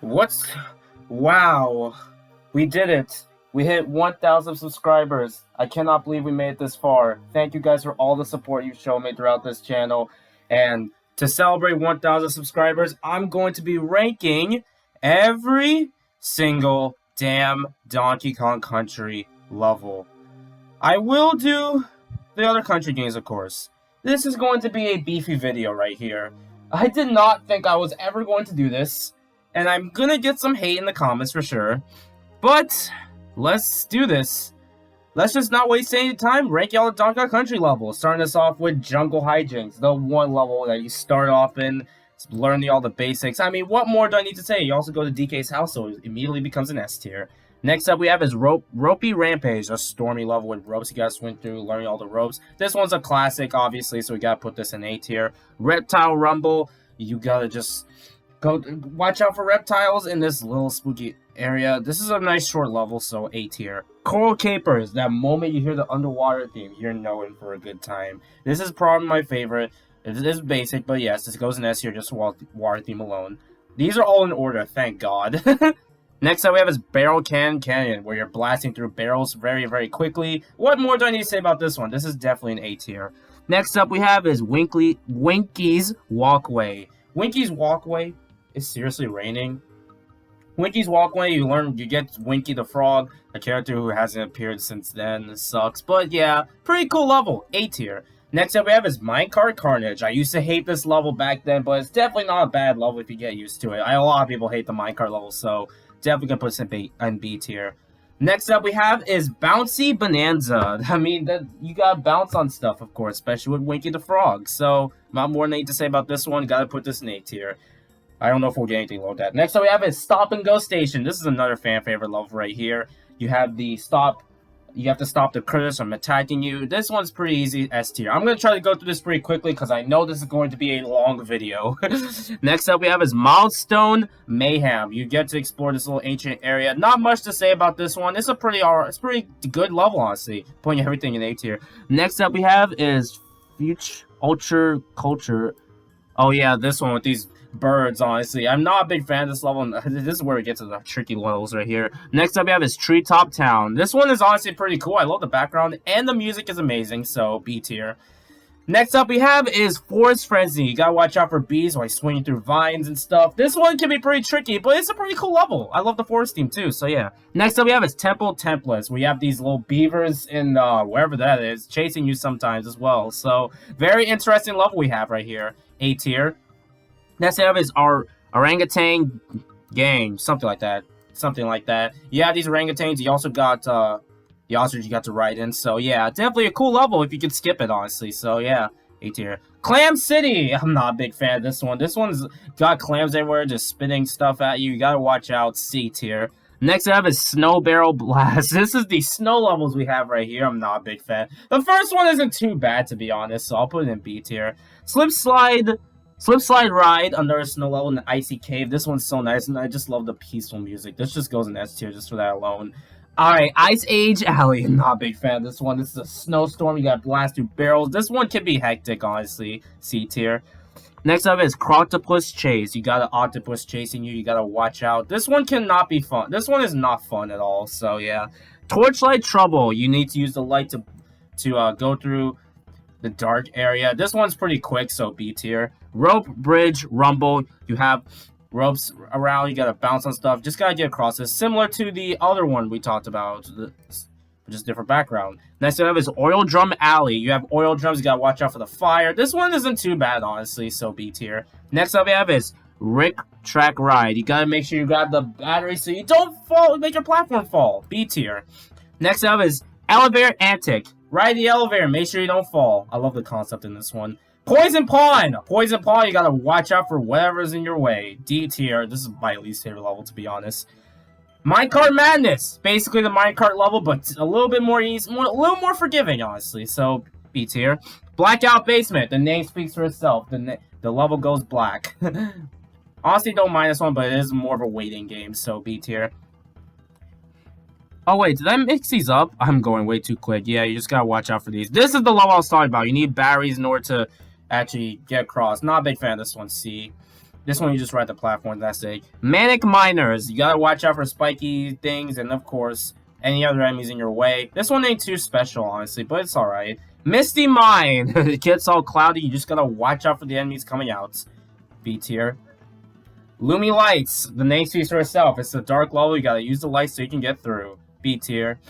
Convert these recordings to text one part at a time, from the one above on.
What's... Wow. We did it. We hit 1,000 subscribers. I cannot believe we made it this far. Thank you guys for all the support you've shown me throughout this channel. And to celebrate 1,000 subscribers, I'm going to be ranking every single damn Donkey Kong Country level. I will do the other country games, of course. This is going to be a beefy video right here. I did not think I was ever going to do this. And I'm gonna get some hate in the comments for sure. But let's do this. Let's just not waste any time. Rank all the Donkey Kong Country levels. Starting us off with Jungle Hijinks, the one level that you start off in, learn all the basics. I mean, what more do I need to say? You also go to DK's house, so it immediately becomes an S tier. Next up, we have is Ropey Rampage, a stormy level with ropes you gotta swing through, learning all the ropes. This one's a classic, obviously, so we gotta put this in A tier. Reptile Rumble, you gotta just go watch out for reptiles in this little spooky area. This is a nice short level, so A tier. Coral Capers, that moment you hear the underwater theme, you're knowing for a good time. This is probably my favorite. It is basic, but yes, this goes in S tier just for water theme alone. These are all in order, thank God. Next up we have is Barrel Canyon, where you're blasting through barrels very, very quickly. What more do I need to say about this one? This is definitely an A tier. Next up we have is Winky's Walkway. Winky's Walkway is seriously raining. Winky's Walkway, you get Winky the Frog, a character who hasn't appeared since then. This sucks, but yeah, pretty cool level, A tier. Next up we have is Minecart Carnage. I used to hate this level back then, but it's definitely not a bad level if you get used to it. A lot of people hate the minecart level, so definitely gonna put this in B tier. Next up we have is Bouncy Bonanza. I mean, you gotta bounce on stuff, of course, especially with Winky the Frog. So, not more than I need to say about this one. Gotta put this in A tier. I don't know if we'll get anything below that. Next up we have is Stop and Go Station. This is another fan favorite level right here. You have the stop. You have to stop the critters from attacking you. This one's pretty easy, S tier. I'm going to try to go through this pretty quickly because I know this is going to be a long video. Next up we have is Milestone Mayhem. You get to explore this little ancient area. Not much to say about this one. It's a pretty good level, honestly. Putting everything in A tier. Next up we have is Future Ultra Culture. Oh yeah, this one with these birds, honestly. I'm not a big fan of this level. This is where we get to the tricky levels right here. Next up we have is Treetop Town. This one is honestly pretty cool. I love the background and the music is amazing, so B tier. Next up we have is Forest Frenzy. You gotta watch out for bees while swinging through vines and stuff. This one can be pretty tricky, but it's a pretty cool level. I love the forest theme too, so yeah. Next up we have is Temple Templates. We have these little beavers in wherever that is, chasing you sometimes as well. So, very interesting level we have right here. A tier. Next up is our Orangutan Gang, something like that. Yeah, these orangutans. You also got the ostrich you got to ride in. So yeah, definitely a cool level if you could skip it, honestly. So yeah, A tier. Clam City. I'm not a big fan of this one. This one's got clams everywhere, just spitting stuff at you. You gotta watch out. C tier. Next up is Snow Barrel Blast. This is the snow levels we have right here. I'm not a big fan. The first one isn't too bad, to be honest, so I'll put it in B tier. Slip Slide Ride under a snow level in the icy cave. This one's so nice, and I just love the peaceful music. This just goes in S tier just for that alone. Alright, Ice Age Alley. I'm not a big fan of this one. This is a snowstorm. You gotta blast through barrels. This one can be hectic, honestly. C tier. Next up is Croctopus Chase. You got an octopus chasing you. You gotta watch out. This one cannot be fun. This one is not fun at all. So yeah. Torchlight Trouble. You need to use the light to go through the dark area. This one's pretty quick, so B tier. Rope Bridge Rumble. You have ropes around. You gotta bounce on stuff. Just gotta get across this. Similar to the other one we talked about. Just different background. Next up is Oil Drum Alley. You have oil drums. You gotta watch out for the fire. This one isn't too bad, honestly, so B tier. Next up we have is Rick Track Ride. You gotta make sure you grab the battery so you don't fall, make your platform fall. B tier. Next up is Elevator Antic. Ride the elevator. Make sure you don't fall. I love the concept in this one. Poison Pawn. Poison Pawn. You gotta watch out for whatever's in your way. D tier. This is my least favorite level, to be honest. Minecart Madness. Basically the minecart level, but a little bit more easy, a little more forgiving, honestly. So B tier. Blackout Basement. The name speaks for itself. The level goes black. Honestly, don't mind this one, but it is more of a waiting game. So B tier. Oh wait, did I mix these up? I'm going way too quick. Yeah, you just gotta watch out for these. This is the level I was talking about. You need batteries in order to actually get across. Not a big fan of this one, C. This one you just ride the platform, that's it. Manic Miners, you gotta watch out for spiky things, and of course, any other enemies in your way. This one ain't too special, honestly, but it's alright. Misty Mine, it gets all cloudy, you just gotta watch out for the enemies coming out. B tier. Loomy Lights, the name speaks for itself. It's a dark level, you gotta use the lights so you can get through. B tier.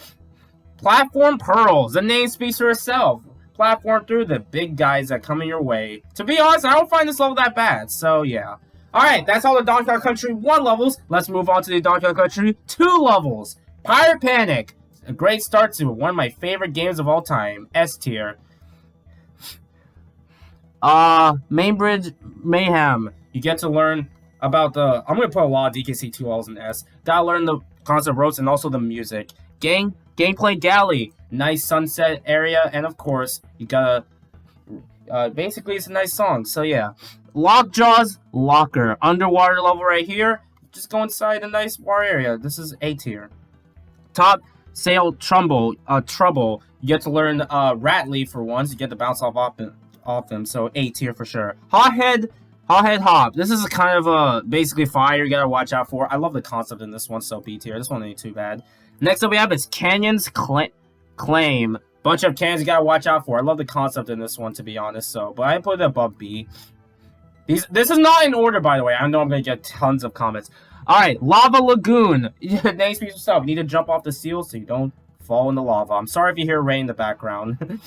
Platform Pearls, the name speaks for itself. Platform through the big guys that come in your way. To be honest, I don't find this level that bad, so yeah. Alright, that's all the Donkey Kong Country 1 levels. Let's move on to the Donkey Kong Country 2 levels. Pirate Panic, a great start to one of my favorite games of all time. S tier. Mainbridge Mayhem, you get to learn about the... I'm going to put a lot of DKC 2 levels in S. Gotta learn the concept ropes and also the music. Gameplay Galley, nice sunset area, and of course, you gotta... basically, it's a nice song, so yeah. Lockjaw's Locker, underwater level right here. Just go inside a nice water area. This is A tier. Top Sail Trouble, you get to learn Rattly for once. You get to bounce off them, so A tier for sure. Hothead Hop. This is a kind of basically fire you gotta watch out for. I love the concept in this one, so B tier. This one ain't too bad. Next up we have is Canyon's Claim. Bunch of canyons you gotta watch out for. I love the concept in this one, to be honest, so but I put it above B. This is not in order, by the way. I know I'm gonna get tons of comments. Alright, Lava Lagoon. Name speaks for itself. You need to jump off the seal so you don't fall in the lava. I'm sorry if you hear rain in the background.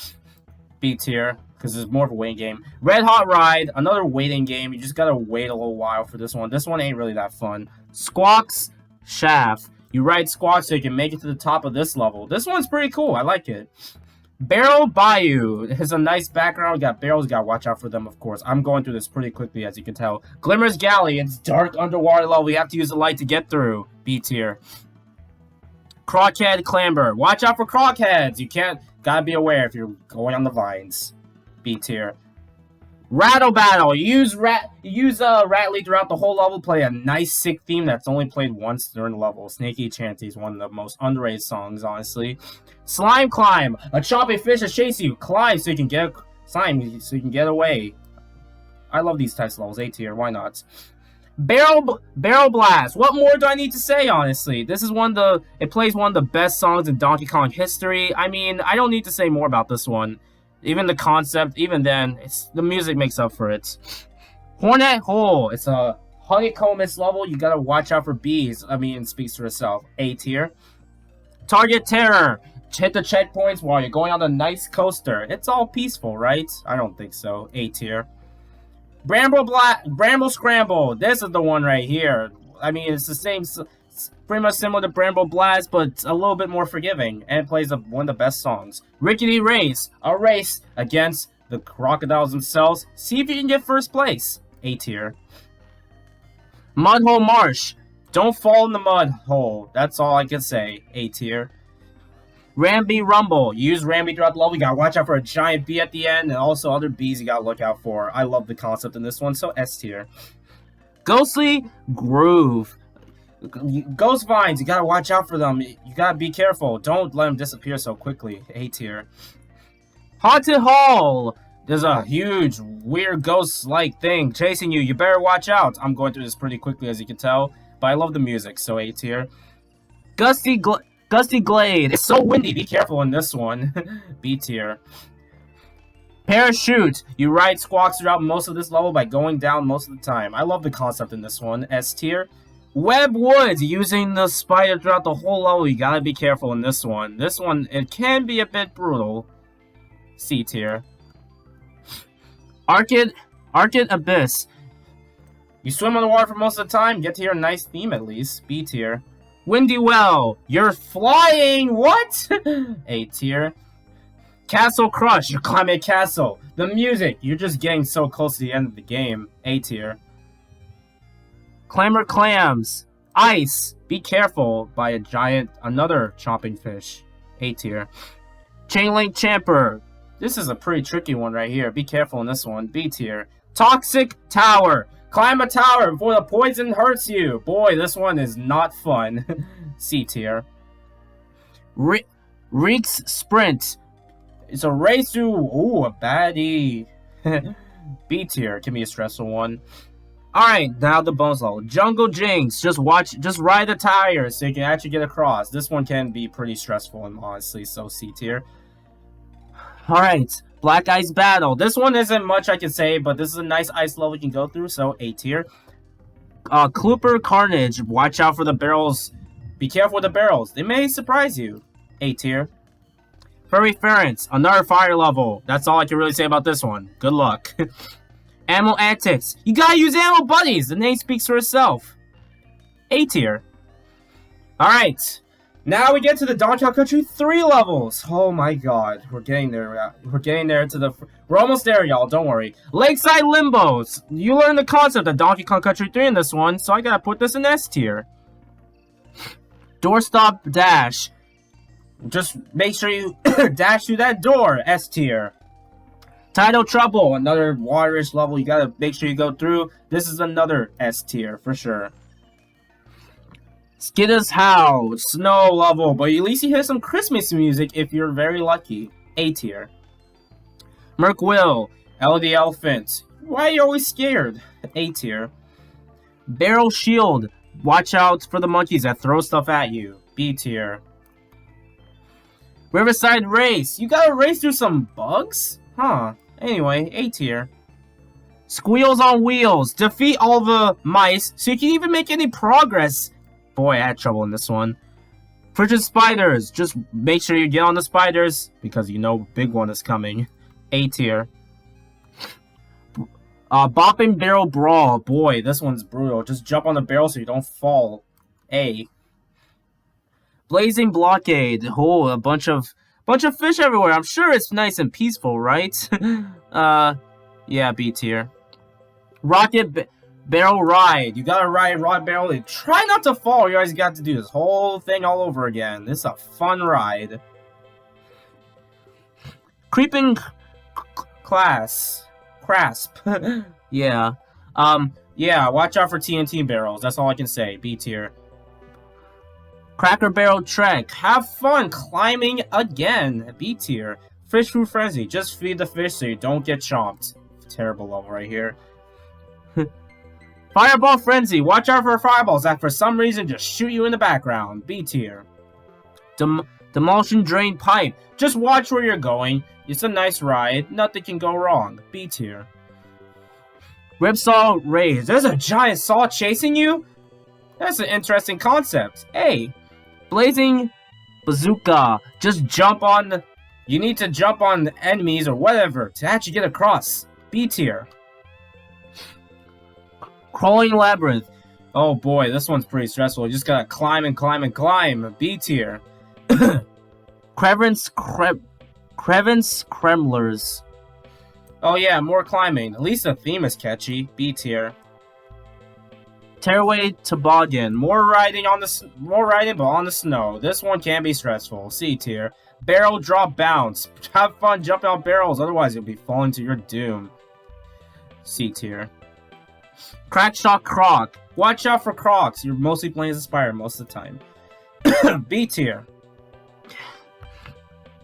B tier, because it's more of a waiting game. Red Hot Ride, another waiting game. You just gotta wait a little while for this one. This one ain't really that fun. Squawk's Shaft. You ride Squawk so you can make it to the top of this level. This one's pretty cool. I like it. Barrel Bayou. It has a nice background. You got barrels. You got to watch out for them, of course. I'm going through this pretty quickly, as you can tell. Glimmer's Galley. It's dark underwater level. You have to use the light to get through. B tier. Crockhead Clamber. Watch out for crockheads. You can't... Gotta be aware if you're going on the vines. B tier. Rattle Battle. You use Rattly throughout the whole level. Play a nice sick theme that's only played once during the level. Snaky Chanty is one of the most underrated songs, honestly. Slime Climb. A choppy fish that chase you. Climb so you can get slime so you can get away. I love these types of levels. A tier. Why not? Barrel Blast. What more do I need to say, honestly? This is it plays one of the best songs in Donkey Kong history. I mean, I don't need to say more about this one. Even the concept, even then, the music makes up for it. Hornet Hole. It's a honeycombous level. You gotta watch out for bees. I mean, it speaks for itself. A tier. Target Terror. Hit the checkpoints while you're going on a nice coaster. It's all peaceful, right? I don't think so. A tier. Bramble Scramble. This is the one right here. I mean, it's the same... It's pretty much similar to Bramble Blast, but a little bit more forgiving. And it plays one of the best songs. Rickety Race. A race against the crocodiles themselves. See if you can get first place. A tier. Mudhole Marsh. Don't fall in the mud hole. That's all I can say. A tier. Ramby Rumble. You use Ramby throughout the level. You gotta watch out for a giant bee at the end. And also other bees you gotta look out for. I love the concept in this one, so S tier. Ghostly Groove. Ghost vines, you gotta watch out for them. You gotta be careful. Don't let them disappear so quickly. A tier. Haunted Hall. There's a huge, weird ghost-like thing chasing you. You better watch out. I'm going through this pretty quickly, as you can tell. But I love the music, so A tier. Gusty Glade. It's so windy. Be careful in this one. B tier. Parachute. You ride Squawks throughout most of this level by going down most of the time. I love the concept in this one. S tier. Web Woods, using the spider throughout the whole level. You gotta be careful in this one. This one, it can be a bit brutal. C tier. Arcade Abyss. You swim on the water for most of the time. Get to hear a nice theme at least. B tier. Windy Well. You're flying. What? A tier. Castle Crush. You're climbing a castle. The music. You're just getting so close to the end of the game. A tier. Clamor Clams. Ice. Be careful by another chomping fish. A tier. Chainlink Champer. This is a pretty tricky one right here. Be careful in this one. B tier. Toxic Tower. Climb a tower before the poison hurts you. Boy, this one is not fun. C tier. Reeks Sprint. It's a race to... Ooh, a baddie. B tier. Can be a stressful one. Alright, now the bonus level. Jungle Jinx. Just ride the tires so you can actually get across. This one can be pretty stressful and honestly, so C tier. Alright, Black Ice Battle. This one isn't much I can say, but this is a nice ice level you can go through, so A tier. Klooper Carnage. Watch out for the barrels. Be careful with the barrels. They may surprise you. A tier. Furry Ference. Another fire level. That's all I can really say about this one. Good luck. Ammo Antics. You gotta use ammo buddies. The name speaks for itself. A tier. Alright. Now we get to the Donkey Kong Country 3 levels. Oh my god. We're getting there. We're getting there to the... We're almost there, y'all. Don't worry. Lakeside Limbos. You learn the concept of Donkey Kong Country 3 in this one, so I gotta put this in S tier. Doorstop Dash. Just make sure you dash through that door. S tier. Tidal Trouble. Another waterish level. You gotta make sure you go through. This is another S tier for sure. Skidda's Howl, snow level, but at least you hear some Christmas music if you're very lucky. A tier. Merkwill, Ellie Elephant. Why are you always scared? A tier. Barrel Shield, watch out for the monkeys that throw stuff at you. B tier. Riverside Race, you gotta race through some bugs? Huh. Anyway, A tier. Squeals on Wheels, defeat all the mice so you can even make any progress. Boy, I had trouble in this one. Frigid Spiders. Just make sure you get on the spiders, because you know big one is coming. A tier. Bopping Barrel Brawl. Boy, this one's brutal. Just jump on the barrel so you don't fall. A. Blazing Blockade. Oh, a bunch of fish everywhere. I'm sure it's nice and peaceful, right? Yeah, B tier. Rocket Barrel Ride. You gotta ride Rock Barrel and try not to fall. You guys got to do this whole thing all over again. This is a fun ride. Creeping Crasp. Yeah. Yeah, watch out for TNT barrels. That's all I can say. B tier. Cracker Barrel Trek. Have fun climbing again. B tier. Fish Food Frenzy. Just feed the fish so you don't get chomped. Terrible level right here. Fireball Frenzy. Watch out for fireballs that for some reason just shoot you in the background. B tier. Demolition Drain Pipe. Just watch where you're going. It's a nice ride. Nothing can go wrong. B tier. Ripsaw Raise. There's a giant saw chasing you? That's an interesting concept. A. Blazing Bazooka. Just jump on... You need to jump on the enemies or whatever to actually get across. B tier. Crawling Labyrinth. Oh boy, this one's pretty stressful. You just gotta climb and climb and climb. B tier. Crevin's Kremlers. Oh yeah, more climbing. At least the theme is catchy. B tier. Tearaway Toboggan. More riding but on the snow. This one can be stressful. C tier. Barrel Drop Bounce. Have fun jumping on barrels, otherwise you'll be falling to your doom. C tier. Crackshot Croc. Watch out for Crocs. You're mostly playing as a spider most of the time. B tier.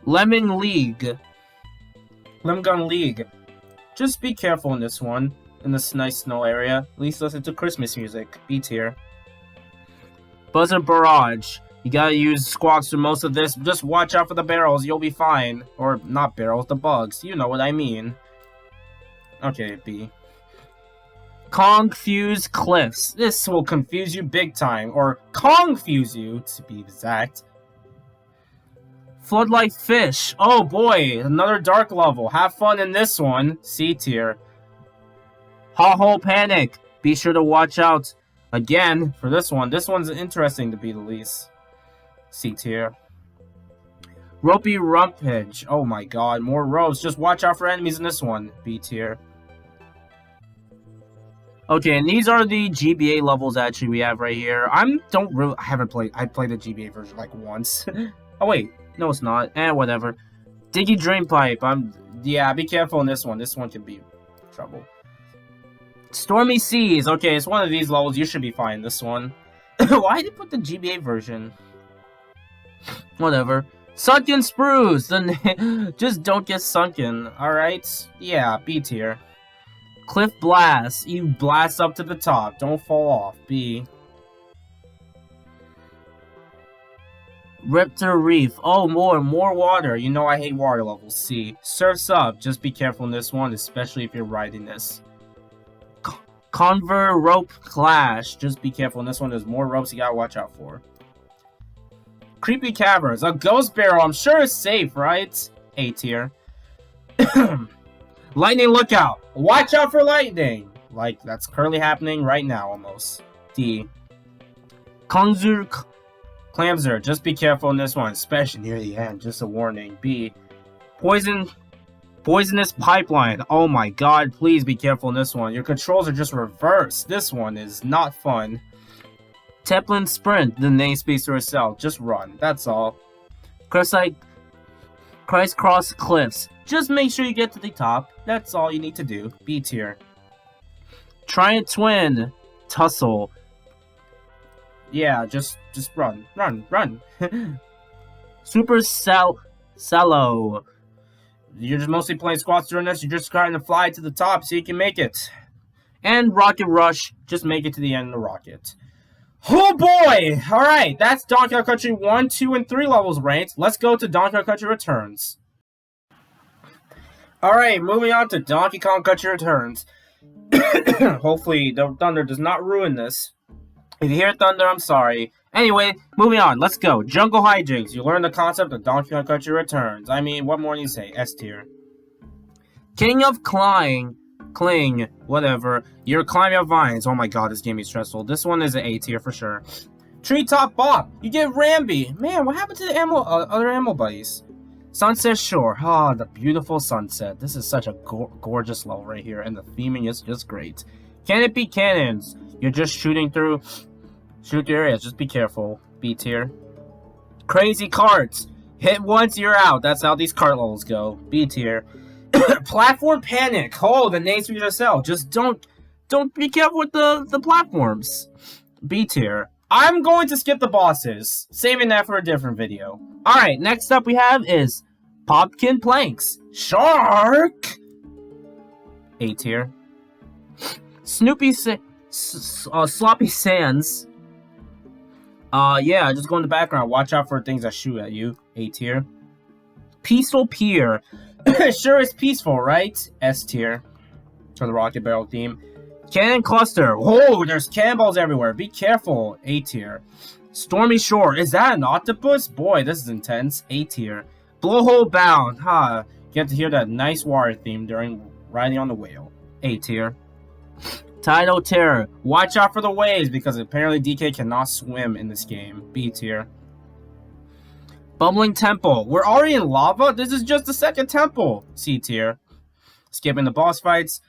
Lemon Gun League. Just be careful in this one. In this nice snow area. At least listen to Christmas music. B tier. Buzzer Barrage. You gotta use squawks for most of this. Just watch out for the barrels. You'll be fine. Or not barrels, the bugs. You know what I mean. Okay, B. Confuse Cliffs. This will confuse you big time. Or confuse you, to be exact. Floodlight Fish. Oh boy, another dark level. Have fun in this one. C tier. Ha-Ho Panic. Be sure to watch out again for this one. This one's interesting to be the least. C tier. Ropey Rumpage. Oh my god, more ropes. Just watch out for enemies in this one. B tier. Okay, and these are the GBA levels actually we have right here. I played the GBA version like once. Oh wait, no it's not. Whatever. Diggy Drain Pipe. Yeah, be careful in this one. This one can be trouble. Stormy Seas. Okay, it's one of these levels. You should be fine this one. Why did they put the GBA version? Whatever. Sunken Spruce. Then just don't get sunken. Alright? Yeah, B tier. Cliff Blast. You blast up to the top. Don't fall off. B. Rip to the Reef. Oh, more water. You know I hate water levels. C. Surf's Up. Just be careful in this one, especially if you're riding this. Conver Rope Clash. Just be careful in this one. There's more ropes you gotta watch out for. Creepy Caverns. A Ghost Barrel. I'm sure it's safe, right? A tier. Lightning Lookout. Watch out for lightning. Like, that's currently happening right now, almost. D. Clamser. Just be careful in this one, especially near the end. Just a warning. B. Poisonous Pipeline. Oh my god, please be careful in this one. Your controls are just reversed. This one is not fun. Teplin Sprint. The name speaks for itself. Just run. That's all. Crisscross Cliffs. Just make sure you get to the top. That's all you need to do. B tier. Triant Twin. Tussle. Yeah, just run. Super Sallow. You're just mostly playing squats during this. You're just trying to fly to the top so you can make it. And Rocket Rush. Just make it to the end of the rocket. Oh boy! Alright, that's Donkey Kong Country 1, 2, and 3 levels ranked. Let's go to Donkey Kong Country Returns. Alright, moving on to Donkey Kong Country Returns. Hopefully, the thunder does not ruin this. If you hear thunder, I'm sorry. Anyway, moving on. Let's go. Jungle Hijinks. You learn the concept of Donkey Kong Country Returns. I mean, what more do you say? S tier. King of Cling, whatever. You're climbing up vines. Oh my god, this game is stressful. This one is an A tier for sure. Treetop Bop. You get Rambi. Man, what happened to the other animal buddies? Sunset Shore. Ah, the beautiful sunset. This is such a gorgeous level right here, and the theming is just great. Canopy Cannons. You're just shooting through areas. Just be careful. B tier. Crazy Carts. Hit once, you're out. That's how these cart levels go. B tier. Platform Panic. Oh, the name speaks for itself. Just don't be careful with the platforms. B tier. I'm going to skip the bosses. Saving that for a different video. Alright, next up we have is Popkin Planks. Shark! A tier. Sloppy Sands. Yeah, just go in the background. Watch out for things that shoot at you. A tier. Peaceful Pier. Sure is peaceful, right? S tier. For the Rocket Barrel theme. Cannon Cluster. Oh, there's cannonballs everywhere. Be careful. A tier. Stormy Shore. Is that an octopus? Boy, this is intense. A tier. Blowhole Bound. Ha. You get to hear that nice water theme during riding on the whale. A tier. Tidal Terror. Watch out for the waves because apparently DK cannot swim in this game. B tier. Bubbling Temple. We're already in lava? This is just the second temple. C tier. Skipping the boss fights.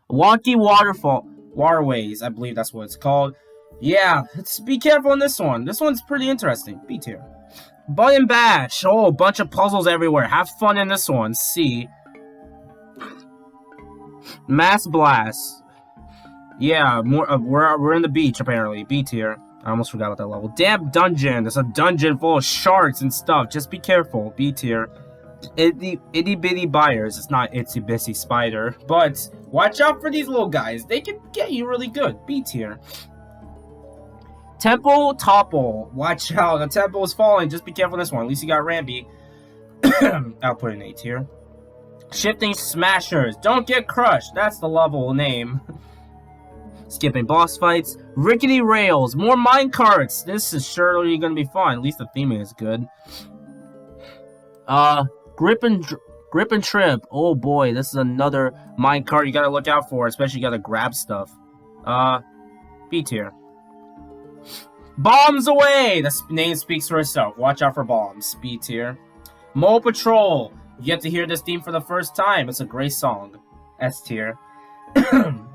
Wonky Waterways. I believe that's what it's called. Yeah, let's be careful in this one. This one's pretty interesting. B tier. Button Bash. Oh, a bunch of puzzles everywhere. Have fun in this one. C. Mass Blast. Yeah, we're in the beach apparently. B tier. I almost forgot about that level. Damn dungeon. There's a dungeon full of sharks and stuff. Just be careful. B tier. Itty bitty buyers. It's not itsy bitsy spider, but watch out for these little guys. They can get you really good. B tier. Temple Topple. Watch out. The temple is falling. Just be careful in this one. At least you got Rambi. I'll put an A tier. Shifting Smashers. Don't get crushed. That's the level name. Skipping boss fights. Rickety Rails. More minecarts. This is surely going to be fun. At least the theming is good. Grip and Trip. Oh boy, this is another minecart you gotta look out for. Especially you gotta grab stuff. B tier. Bombs Away! The name speaks for itself. Watch out for bombs. B tier. Mole Patrol. You get to hear this theme for the first time. It's a great song. S tier.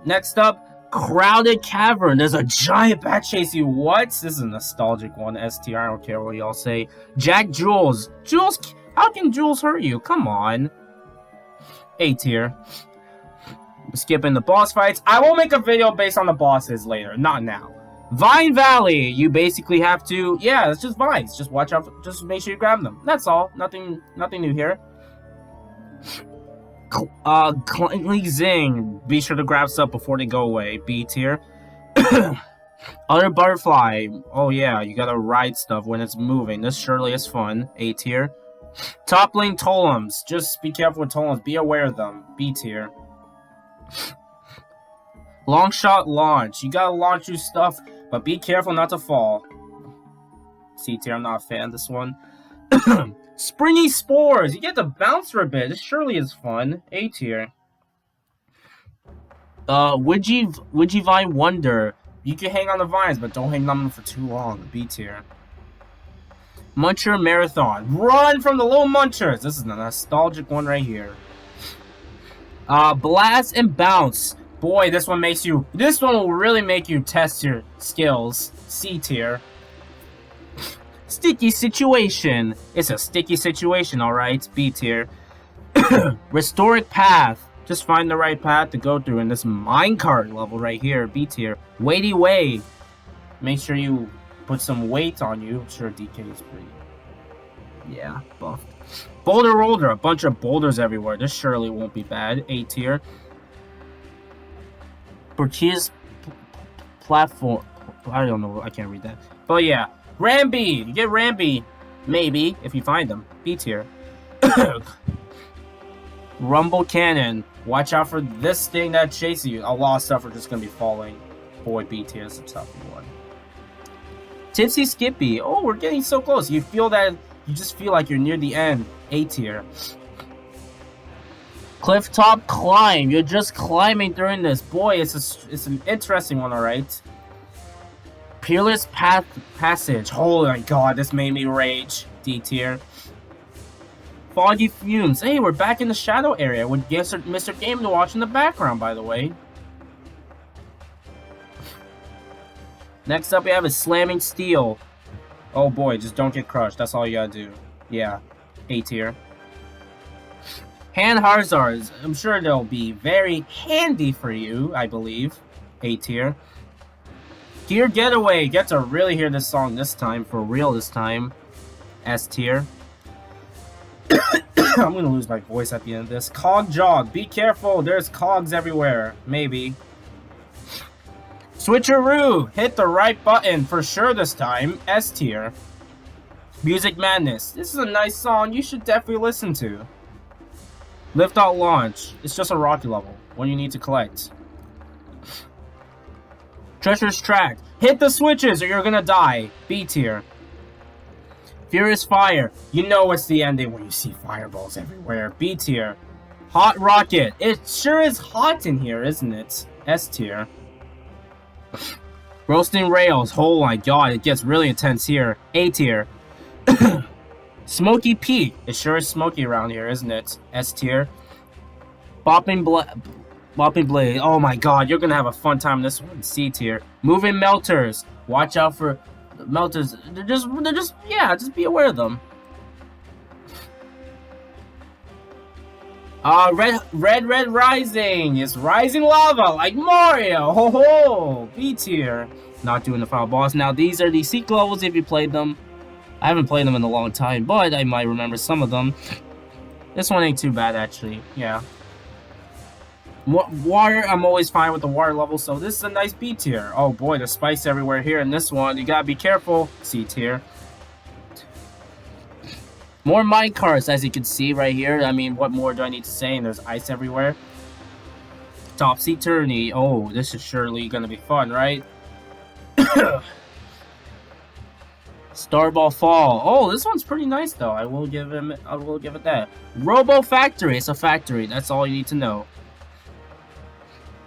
Next up, Crowded Cavern. There's a giant bat chasing you. What? This is a nostalgic one. S tier. I don't care what y'all say. Jack Jules. How can Jules hurt you? Come on. A tier. Skipping the boss fights. I will make a video based on the bosses later. Not now. Vine Valley. You basically have to... Yeah, it's just vines. Just watch out. Just make sure you grab them. That's all. Nothing new here. Clanky Zing. Be sure to grab stuff before they go away. B tier. Other Butterfly. Oh yeah, you gotta ride stuff when it's moving. This surely is fun. A tier. Top lane Tolems. Just be careful with Tolems. Be aware of them. B tier. Long shot launch. You gotta launch your stuff, but be careful not to fall. C tier. I'm not a fan of this one. Springy Spores. You get to bounce for a bit. This surely is fun. A tier. Widgivine Wonder. You can hang on the vines, but don't hang on them for too long. B tier. Muncher Marathon. Run from the little munchers. This is a nostalgic one right here. Blast and Bounce. Boy, this one will really make you test your skills. C tier. Sticky Situation. It's a sticky situation, alright. B tier. Restoring Path. Just find the right path to go through in this minecart level right here. B tier. Weighty Way. Make sure you put some weight on you. I'm sure DK is pretty. Yeah, buff. Boulder Roller. A bunch of boulders everywhere. This surely won't be bad. A tier. Purchase Platform. I don't know. I can't read that. But yeah. Ramby. You get Ramby. Maybe. If you find them. B tier. Rumble Cannon. Watch out for this thing that chases you. A lot of stuff are just going to be falling. Boy, B tier is a tough one. Tipsy Skippy. Oh, we're getting so close. You just feel like you're near the end. A tier. Cliff Top Climb. You're just climbing during this. Boy, it's an interesting one, alright. Peerless Passage. Oh my god, this made me rage. D tier. Foggy Fumes. Hey, we're back in the shadow area with Mr. Game to watch in the background, by the way. Next up, we have a Slamming Steel. Oh boy, just don't get crushed. That's all you gotta do. Yeah, A tier. Hand Hazards. I'm sure they'll be very handy for you, I believe. A tier. Gear Getaway. Get to really hear this song this time, for real this time. S tier. I'm gonna lose my voice at the end of this. Cog Jog. Be careful. There's cogs everywhere. Maybe. Switcheroo. Hit the right button for sure this time. S tier. Music Madness. This is a nice song you should definitely listen to. Lift Out Launch. It's just a rocky level. One you need to collect. Treasure's Track. Hit the switches or you're gonna die. B tier. Furious Fire. You know it's the ending when you see fireballs everywhere. B tier. Hot Rocket. It sure is hot in here, isn't it? S tier. Roasting Rails. Oh my god, it gets really intense here. A tier. Smoky Peak. It sure is smoky around here, isn't it? S tier. Bopping Blade. Oh my god, you're gonna have a fun time in this one. C tier. Moving Melters. Watch out for melters. They're just just be aware of them. Red Rising. It's rising lava like Mario. Ho ho. B tier. Not doing the final boss. Now these are the secret levels if you played them. I haven't played them in a long time, but I might remember some of them. This one ain't too bad actually. Yeah. Water, I'm always fine with the water level, so this is a nice B tier. Oh boy, there's spice everywhere here in this one. You gotta be careful. C tier. More minecarts, as you can see right here. I mean, what more do I need to say? And there's ice everywhere. Topsy Turvy. Oh, this is surely gonna be fun, right? Starball Fall. Oh, this one's pretty nice though. I will give it that. Robo Factory. It's a factory. That's all you need to know.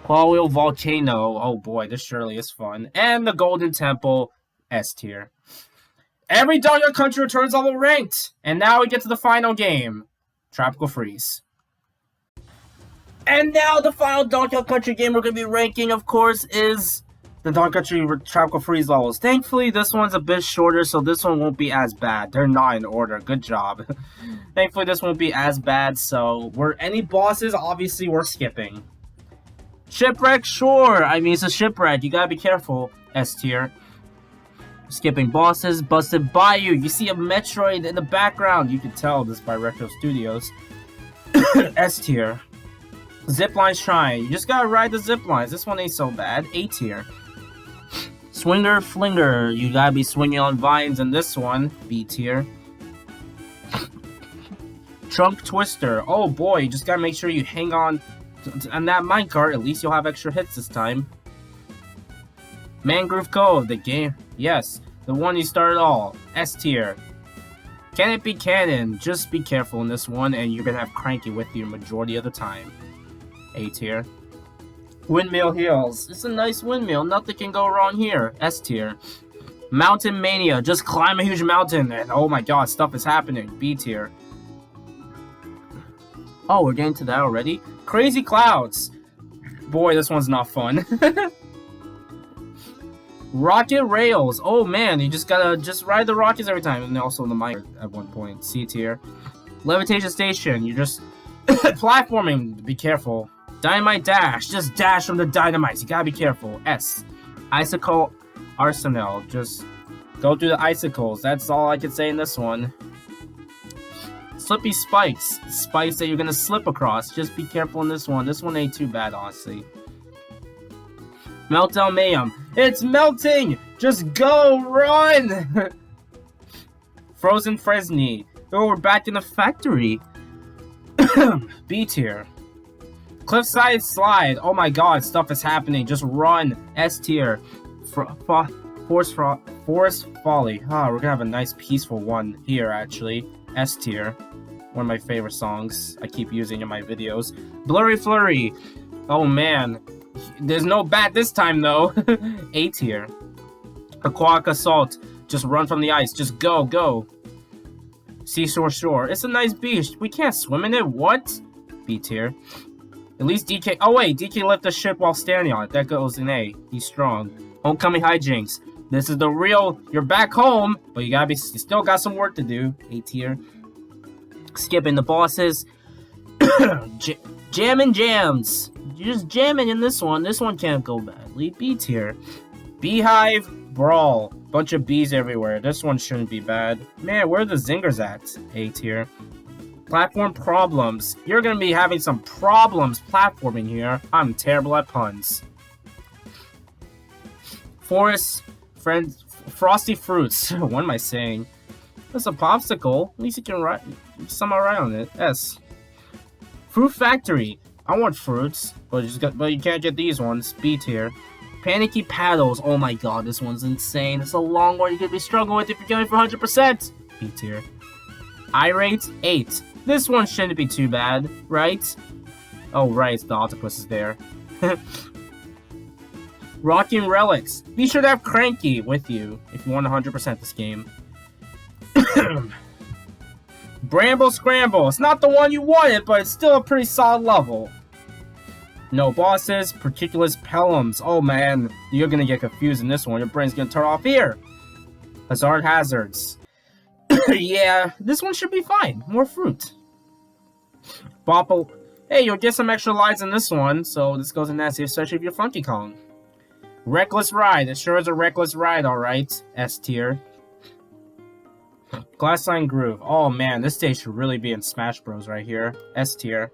Claw Wheel Volcano. Oh boy, this surely is fun. And the Golden Temple. S tier. Every Donkey Country returns level ranked. And now we get to the final game. Tropical Freeze. And now the final Donkey Country game we're going to be ranking, of course, is the Donkey Country Tropical Freeze levels. Thankfully, this one's a bit shorter, so this one won't be as bad. They're not in order. Good job. Thankfully, this won't be as bad, so any bosses, obviously, we're skipping. Shipwreck Shore. I mean, it's a shipwreck. You gotta be careful. S tier. Skipping bosses. Busted Bayou. You see a Metroid in the background. You can tell this by Retro Studios. S tier. Zipline Shrine. You just gotta ride the ziplines. This one ain't so bad. A tier. Swinger Flinger. You gotta be swinging on vines in this one. B tier. Trunk Twister. Oh boy, you just gotta make sure you hang on that minecart. At least you'll have extra hits this time. Mangrove Cove. The game. Yes. The one you started all. S tier. Can it be canon? Just be careful in this one, and you're gonna have Cranky with you majority of the time. A tier. Windmill Hills. It's a nice windmill. Nothing can go wrong here. S tier. Mountain Mania. Just climb a huge mountain, and oh my god, stuff is happening. B tier. Oh, we're getting to that already? Crazy Clouds. Boy, this one's not fun. Rocket Rails. Oh man, you just gotta ride the rockets every time. And also the mine at one point. C tier. Levitation Station. You're just platforming. Be careful. Dynamite Dash. Just dash from the dynamites. You gotta be careful. S. Icicle Arsenal. Just go through the icicles. That's all I can say in this one. Slippy Spikes. Spikes that you're gonna slip across. Just be careful in this one. This one ain't too bad, honestly. Meltdown Mayhem. It's melting! Just go! Run! Frozen Fresney. Oh, we're back in the factory. B tier. Cliffside Slide. Oh my god, stuff is happening. Just run. S tier. Forest Folly. Ah, we're gonna have a nice peaceful one here, actually. S tier. One of my favorite songs I keep using in my videos. Blurry Flurry. Oh man. There's no bat this time though. A tier. Aquatic Assault. Just run from the ice. Just go, go. Seashore Shore. It's a nice beach. We can't swim in it. What? B tier. At least DK. Oh wait, DK left the ship while standing on it. That goes in A. He's strong. Homecoming Hijinks. This is the real. You're back home, but you still got some work to do. A tier. Skipping the bosses. Jam and Jams. You're just jamming in this one. This one can't go badly. B tier. Beehive Brawl. Bunch of bees everywhere. This one shouldn't be bad. Man, where are the zingers at? A tier. Platform Problems. You're gonna be having some problems platforming here. I'm terrible at puns. Frosty Fruits. What am I saying? That's a popsicle. At least you can write somehow write on it. S. Fruit Factory. I want fruits, but you can't get these ones. B tier. Panicky Paddles. Oh my god, this one's insane. It's a long one you could be struggling with if you're going for 100%. B tier. Irate 8. This one shouldn't be too bad, right? Oh right, the octopus is there. Rocking Relics. Be sure to have Cranky with you if you want 100% this game. Bramble Scramble. It's not the one you wanted, but it's still a pretty solid level. No bosses. Particulous Pelhams. Oh man, you're gonna get confused in this one. Your brain's gonna turn off here. Hazard Hazards. Yeah, this one should be fine. More fruit. Bopple. Hey, you'll get some extra lives in this one, so this goes in nasty, especially if you're Funky Kong. Reckless Ride. It sure is a reckless ride, alright. S tier. Glassline Groove. Oh man, this stage should really be in Smash Bros. Right here. S tier.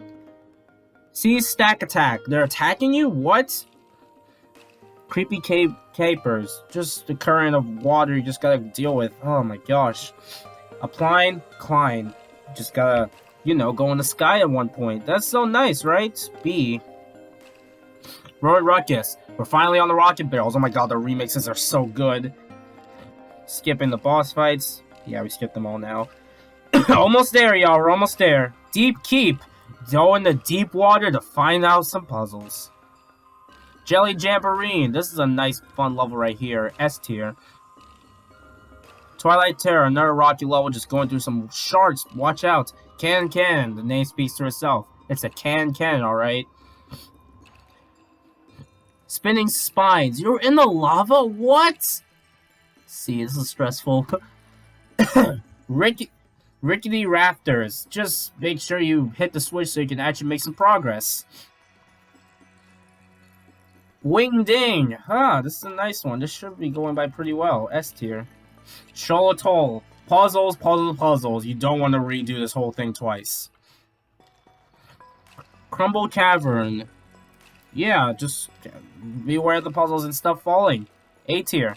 Sea Stack Attack. They're attacking you? What? Creepy capers. Just the current of water you just gotta deal with. Oh my gosh. Applying Klein. Just gotta, you know, go in the sky at one point. That's so nice, right? B. Road Ruckus. We're finally on the rocket barrels. Oh my god, the remixes are so good. Skipping the boss fights. Yeah, we skipped them all now. Almost there, y'all. We're almost there. Deep Keep. Go in the deep water to find out some puzzles. Jelly Jamboree. This is a nice, fun level right here. S tier. Twilight Terror. Another rocky level just going through some sharks. Watch out. Can. The name speaks to itself. It's a can, alright? Spinning Spines. You're in the lava? What? See, this is stressful. Rickety Rafters. Just make sure you hit the switch so you can actually make some progress. Wing Ding. This is a nice one. This should be going by pretty well. S tier. Shoal Atoll. Puzzles. You don't want to redo this whole thing twice. Crumble Cavern. Yeah, just beware of the puzzles and stuff falling. A tier.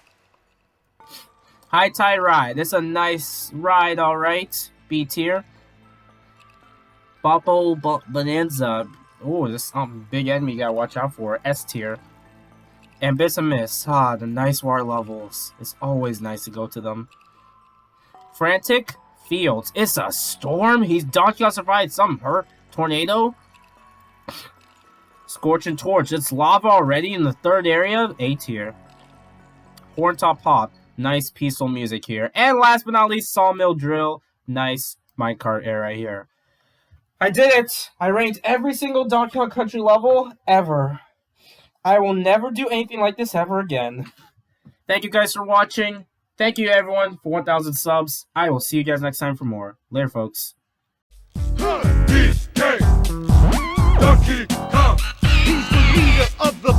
High Tide Ride. This is a nice ride, alright. B tier. Boppo Bonanza. Oh, this is some big enemy you gotta watch out for. S tier. Abyssimus. Ah, the nice water levels. It's always nice to go to them. Frantic Fields. It's a storm? He's Donkey Kong survived some hurt. Tornado? Scorching Torch. It's lava already in the third area. A tier. Horntop Hop. Nice peaceful music here. And last but not least, Sawmill Drill. Nice minecart area here. I did it! I ranked every single Donkey Kong Country level ever. I will never do anything like this ever again. Thank you guys for watching. Thank you everyone for 1,000 subs. I will see you guys next time for more. Later, folks. Donkey Kong, he's the leader of the